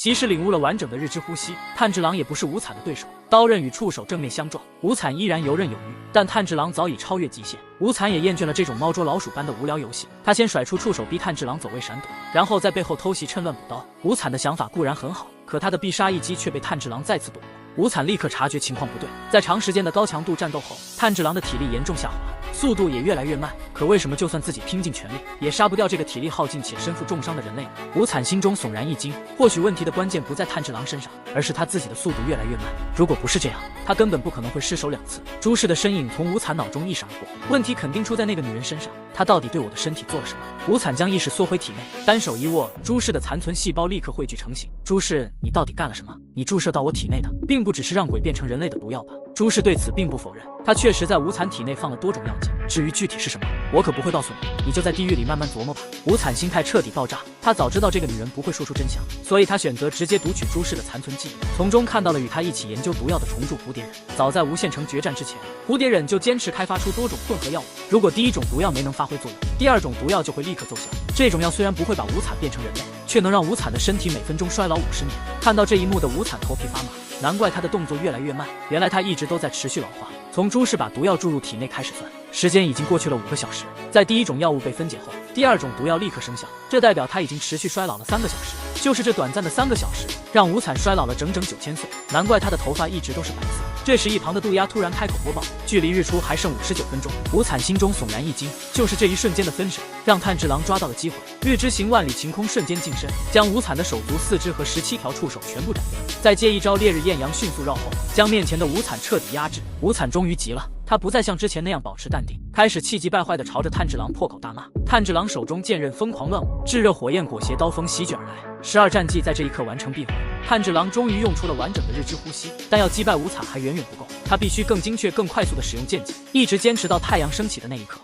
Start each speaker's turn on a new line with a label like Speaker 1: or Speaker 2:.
Speaker 1: 即使领悟了完整的日之呼吸，炭治郎也不是无惨的对手。刀刃与触手正面相撞，无惨依然游刃有余，但炭治郎早已超越极限。无惨也厌倦了这种猫捉老鼠般的无聊游戏，他先甩出触手逼炭治郎走位闪躲，然后在背后偷袭趁乱补刀。无惨的想法固然很好，可他的必杀一击却被炭治郎再次躲过。无惨立刻察觉情况不对，在长时间的高强度战斗后，炭治郎的体力严重下滑，速度也越来越慢。可为什么就算自己拼尽全力，也杀不掉这个体力耗尽且身负重伤的人类呢？无惨心中悚然一惊，或许问题的关键不在炭治郎身上，而是他自己的速度越来越慢。如果不是这样，他根本不可能会失手2次。朱氏的身影从无惨脑中一闪而过，问题肯定出在那个女人身上，她到底对我的身体做了什么？无惨将意识缩回体内，单手一握，朱氏的残存细胞立刻汇聚成型。朱氏，你到底干了什么？你注射到我体内的，并不只是让鬼变成人类的毒药吧？朱氏对此并不否认，他确实在无惨体内放了多种药剂，至于具体是什么，我可不会告诉你，你就在地狱里慢慢琢磨吧。无惨心态彻底爆炸，他早知道这个女人不会说出真相，所以他选择直接读取朱氏的残存记忆，从中看到了与他一起研究毒药的虫蛀蝴蝶忍。早在无限城决战之前，蝴蝶忍就坚持开发出多种混合药物，如果第一种毒药没能发挥作用，第二种毒药就会立刻奏效。这种药虽然不会把无惨变成人类，却能让无惨的身体每分钟衰老50年。看到这一幕的无惨头皮发麻，难怪他的动作越来越慢，原来他一直都在持续老化。从朱氏把毒药注入体内开始算，时间已经过去了5个小时。在第一种药物被分解后，第二种毒药立刻生效，这代表他已经持续衰老了3个小时。就是这短暂的3个小时，让无惨衰老了整整9000岁，难怪他的头发一直都是白色。这时一旁的渡鸦突然开口播报，距离日出还剩59分钟。无惨心中悚然一惊，就是这一瞬间的分神，让炭治郎抓到了机会。日之行万里晴空瞬间近身，将无惨的手足4肢和17条触手全部斩断，再接一招烈日艳阳迅速绕后，将面前的无惨彻底压制。无惨终于急了，他不再像之前那样保持淡定，开始气急败坏地朝着炭治郎破口大骂。炭治郎手中剑刃疯狂乱舞，炙热火焰裹挟刀锋席卷而来，12战技在这一刻完成闭环。炭治郎终于用出了完整的日之呼吸，但要击败无惨还远远不够，他必须更精确更快速地使用剑技，一直坚持到太阳升起的那一刻。